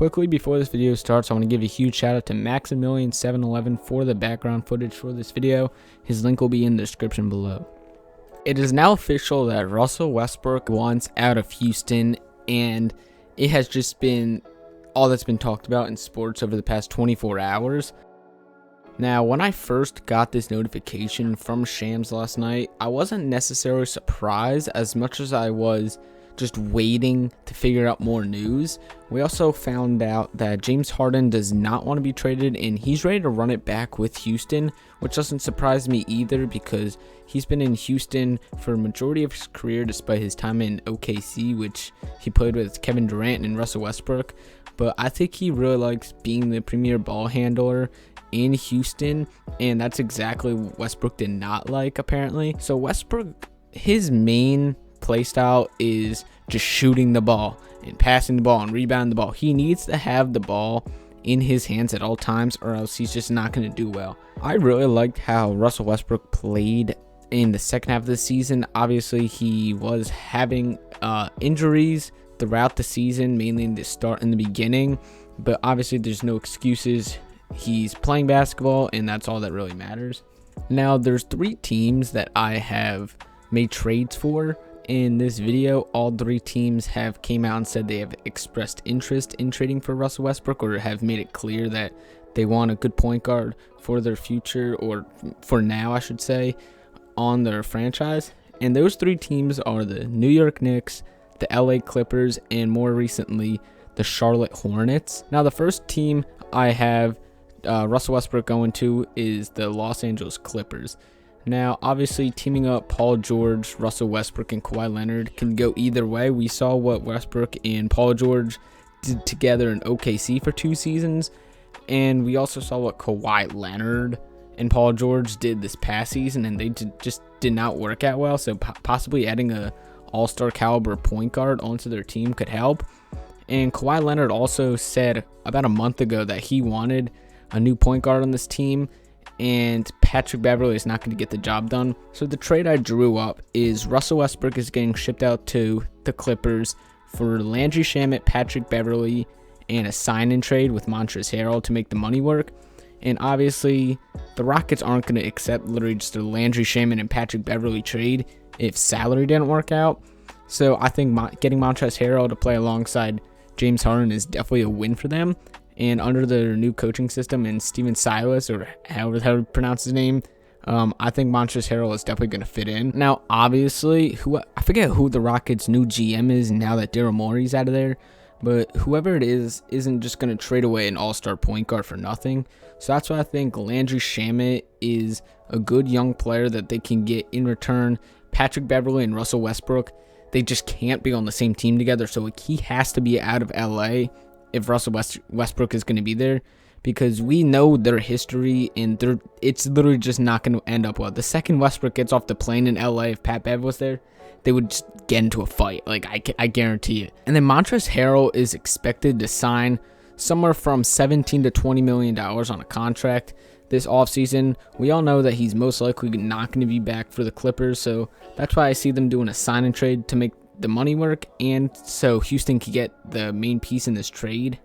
quickly before this video starts, I want to give a huge shout out to MaxaMillian 711 for the background footage for this video. His link will be in the description below. It is now official that Russell Westbrook wants out of Houston, and it has just been all that's been talked about in sports over the past 24 hours. Now, when I first got this notification from Shams last night, I wasn't necessarily surprised as much as I was just waiting to figure out more news. We also found out that James Harden does not want to be traded, and he's ready to run it back with Houston, which doesn't surprise me either because he's been in Houston for a majority of his career despite his time in OKC, which he played with Kevin Durant and Russell Westbrook. But I think he really likes being the premier ball handler in Houston, and that's exactly what Westbrook did not like, apparently. So Westbrook, his main play style is just shooting the ball and passing the ball and rebounding the ball. He needs to have the ball in his hands at all times, or else he's just not going to do well. I really liked how Russell Westbrook played in the second half of the season. Obviously, he was having injuries throughout the season, mainly in the start and the beginning, but obviously there's no excuses. He's playing basketball, and that's all that really matters. Now, there's 3 teams that I have made trades for in this video. All 3 teams have came out and said they have expressed interest in trading for Russell Westbrook, or have made it clear that they want a good point guard for their future, or for now I should say, on their franchise. And those 3 teams are the New York Knicks, the LA Clippers, and more recently the Charlotte Hornets. Now, the first team I have Russell Westbrook going to is the Los Angeles Clippers. Now, obviously, teaming up Paul George, Russell Westbrook, and Kawhi Leonard can go either way. We saw what Westbrook and Paul George did together in OKC for 2 seasons, and we also saw what Kawhi Leonard and Paul George did this past season, and they just did not work out well. So possibly adding a all-star caliber point guard onto their team could help. And Kawhi Leonard also said about a month ago that he wanted a new point guard on this team, and Patrick Beverley is not going to get the job done. So the trade I drew up is Russell Westbrook is getting shipped out to the Clippers for Landry Shamet, Patrick Beverley, and a sign-in trade with Montrezl Harrell to make the money work. And obviously, the Rockets aren't going to accept literally just a Landry Shamet and Patrick Beverley trade if salary didn't work out. So I think getting Montrezl Harrell to play alongside James Harden is definitely a win for them. And under their new coaching system and Steven Silas, or however to pronounce his name, I think Montrezl Harrell is definitely going to fit in. Now, obviously, I forget who the Rockets' new GM is now that Daryl Morey's out of there, but whoever it is isn't just going to trade away an all-star point guard for nothing. So that's why I think Landry Shamet is a good young player that they can get in return. Patrick Beverley and Russell Westbrook, they just can't be on the same team together, so he has to be out of LA if Russell Westbrook is going to be there, because we know their history, and it's literally just not going to end up well. The second Westbrook gets off the plane in LA, if Pat Bev was there, they would just get into a fight. Like, I guarantee it. And then Montrezl Harrell is expected to sign somewhere from $17 to $20 million on a contract this offseason. We all know that he's most likely not going to be back for the Clippers, so that's why I see them doing a sign and trade to make the money work, and so Houston could get the main piece in this trade.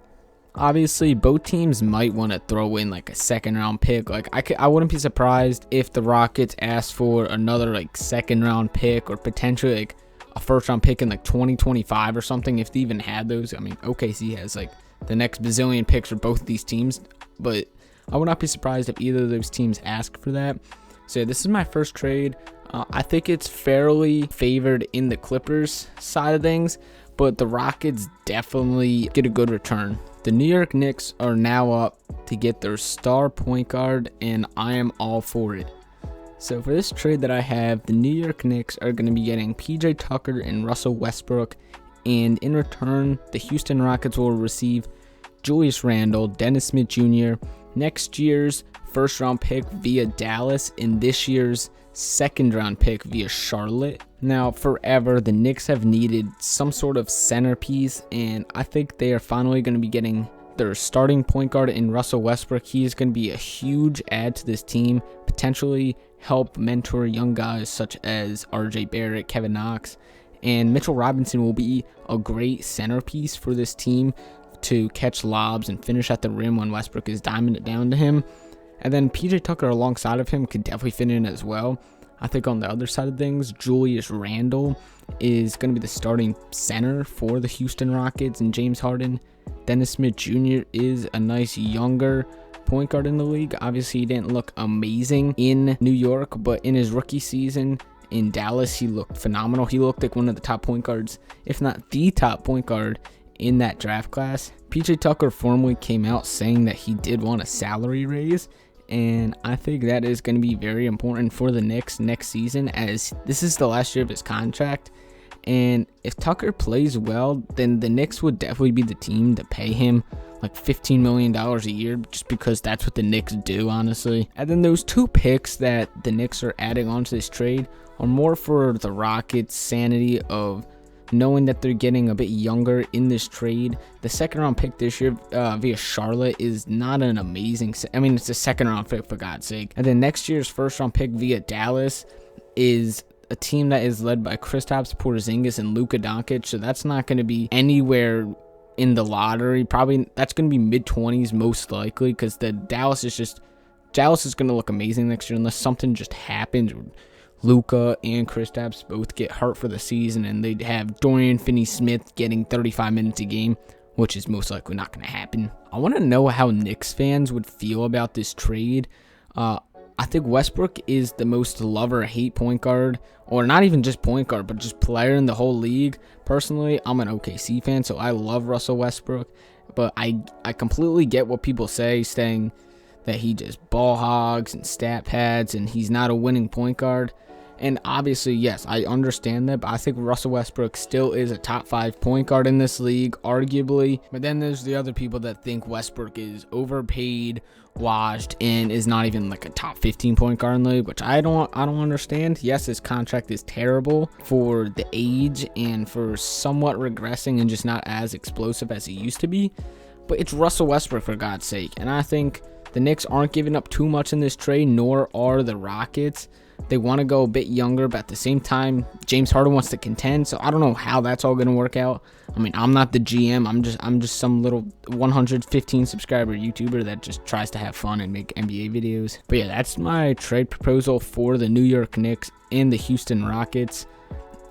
Obviously, both teams might want to throw in like a second-round pick. Like, I wouldn't be surprised if the Rockets asked for another like second-round pick, or potentially like a first-round pick in like 2025 or something, if they even had those. I mean, OKC has like the next bazillion picks for both of these teams, but I would not be surprised if either of those teams ask for that. So this is my first trade. I think it's fairly favored in the Clippers side of things, but the Rockets definitely get a good return. The New York Knicks are now up to get their star point guard, and I am all for it. So for this trade that I have, the New York Knicks are going to be getting PJ Tucker and Russell Westbrook, and in return, the Houston Rockets will receive Julius Randle, Dennis Smith Jr., next year's first-round pick via Dallas, and this year's second-round pick via Charlotte. Now, forever, the Knicks have needed some sort of centerpiece, and I think they are finally going to be getting their starting point guard in Russell Westbrook. He is going to be a huge add to this team, potentially help mentor young guys such as RJ Barrett, Kevin Knox, and Mitchell Robinson will be a great centerpiece for this team to catch lobs and finish at the rim when Westbrook is diming it down to him. And then PJ Tucker alongside of him could definitely fit in as well. I think on the other side of things, Julius Randle is going to be the starting center for the Houston Rockets and James Harden. Dennis Smith Jr. is a nice younger point guard in the league. Obviously, he didn't look amazing in New York, but in his rookie season in Dallas, he looked phenomenal. He looked like one of the top point guards, if not the top point guard in that draft class. PJ Tucker formally came out saying that he did want a salary raise, and I think that is going to be very important for the Knicks next season, as this is the last year of his contract. And if Tucker plays well, then the Knicks would definitely be the team to pay him like $15 million a year, just because that's what the Knicks do, honestly. And then those 2 picks that the Knicks are adding onto this trade are more for the Rockets' sanity of knowing that they're getting a bit younger in this trade. The second round pick this year via Charlotte is not an amazing, it's a second round pick for God's sake. And then next year's first round pick via Dallas is a team that is led by Kristaps Porzingis and Luka Doncic, so that's not going to be anywhere in the lottery. Probably that's going to be mid-20s most likely, because the Dallas is going to look amazing next year unless something just happens. Luka and Kristaps both get hurt for the season, and they'd have Dorian Finney-Smith getting 35 minutes a game, which is most likely not going to happen. I want to know how Knicks fans would feel about this trade. I think Westbrook is the most love or hate point guard, or not even just point guard, but just player in the whole league. Personally, I'm an OKC fan, so I love Russell Westbrook, but I completely get what people say, saying that he just ball hogs and stat pads and he's not a winning point guard. And obviously, yes, I understand that, but I think Russell Westbrook still is a top 5 point guard in this league, arguably. But then there's the other people that think Westbrook is overpaid, washed, and is not even like a top 15 point guard in the league, which I don't understand. Yes, his contract is terrible for the age and for somewhat regressing and just not as explosive as he used to be. But it's Russell Westbrook, for God's sake. And I think the Knicks aren't giving up too much in this trade, nor are the Rockets. They want to go a bit younger, but at the same time, James Harden wants to contend, so I don't know how that's all going to work out. I'm not the GM. I'm just some little 115 subscriber YouTuber that just tries to have fun and make NBA videos. But yeah, that's my trade proposal for the New York Knicks and the Houston Rockets.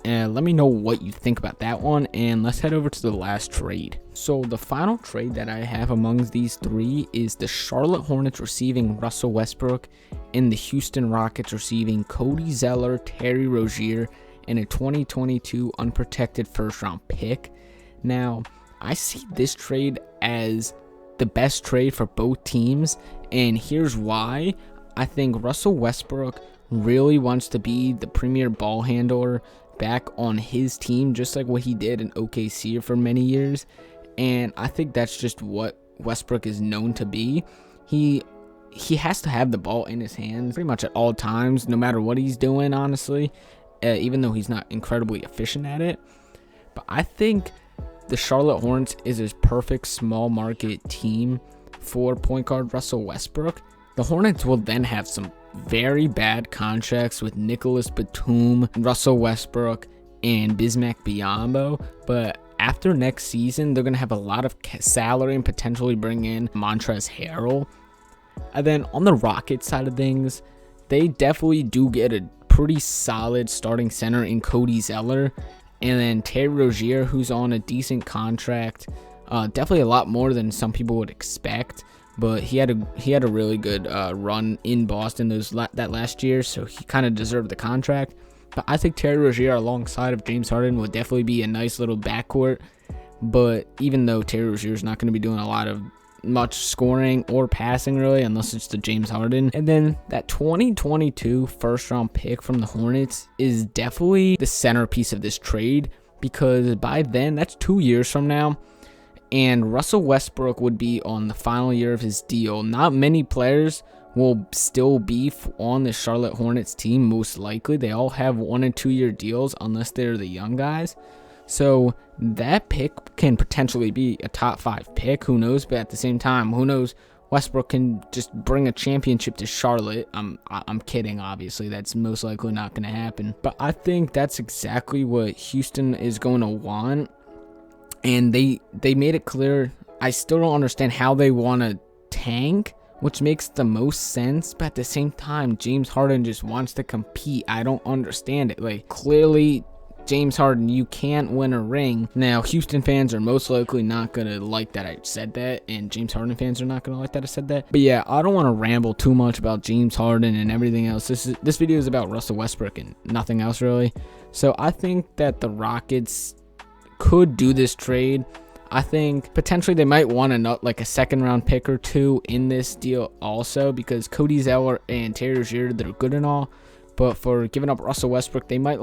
Let me know what you think about that one, and let's head over to the last trade. So the final trade that I have amongst these 3 is the Charlotte Hornets receiving Russell Westbrook and the Houston Rockets receiving Cody Zeller, Terry Rozier, and a 2022 unprotected first-round pick. Now, I see this trade as the best trade for both teams, and here's why. I think Russell Westbrook really wants to be the premier ball handler back on his team, just like what he did in OKC for many years. And I think that's just what Westbrook is known to be. He has to have the ball in his hands pretty much at all times, no matter what he's doing, honestly, even though he's not incredibly efficient at it. But I think the Charlotte Hornets is a perfect small market team for point guard Russell Westbrook. The Hornets will then have some very bad contracts with Nicholas Batum, Russell Westbrook, and Bismack Biyombo, but after next season, they're going to have a lot of salary and potentially bring in Montrezl Harrell. And then on the Rockets side of things, they definitely do get a pretty solid starting center in Cody Zeller, and then Terry Rozier, who's on a decent contract, definitely a lot more than some people would expect. But he had a really good run in Boston that last year, so he kind of deserved the contract. But I think Terry Rozier alongside of James Harden would definitely be a nice little backcourt. But even though Terry Rozier is not going to be doing a lot of much scoring or passing really, unless it's to James Harden. And then that 2022 first round pick from the Hornets is definitely the centerpiece of this trade, because by then, that's 2 years from now, and Russell Westbrook would be on the final year of his deal. Not many players will still be on the Charlotte Hornets team, most likely. They all have 1 and 2 year deals unless they're the young guys. So that pick can potentially be a top 5 pick. Who knows? But at the same time, who knows? Westbrook can just bring a championship to Charlotte. I'm kidding, obviously. That's most likely not going to happen. But I think that's exactly what Houston is going to want. And they made it clear I still don't understand how they want to tank, which makes the most sense, but at the same time, James Harden just wants to compete. I don't understand it. Like, clearly, James Harden, you can't win a ring. Now, Houston fans are most likely not going to like that I said that, and James Harden fans are not going to like that I said that. But yeah, I don't want to ramble too much about James Harden and everything else. This video is about Russell Westbrook and nothing else really. So I think that the Rockets could do this trade. I think potentially they might want a second round pick or two in this deal also, because Cody Zeller and Terry Rozier, they're good and all, but for giving up Russell Westbrook, they might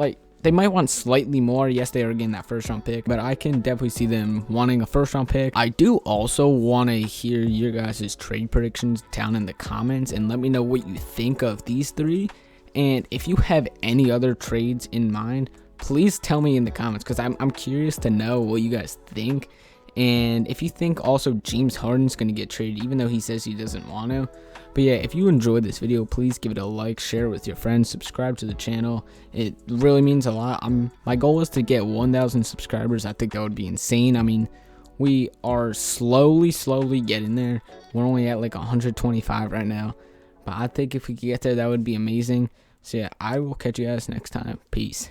want slightly more. Yes, they are getting that first round pick, but I can definitely see them wanting a first round pick. I do also want to hear your guys' trade predictions down in the comments and let me know what you think of these three. And if you have any other trades in mind, please tell me in the comments, because I'm curious to know what you guys think. And if you think also James Harden's going to get traded, even though he says he doesn't want to. But yeah, if you enjoyed this video, please give it a like, share it with your friends, subscribe to the channel. It really means a lot. My goal is to get 1,000 subscribers. I think that would be insane. I mean, we are slowly getting there. We're only at like 125 right now. But I think if we could get there, that would be amazing. So yeah, I will catch you guys next time. Peace.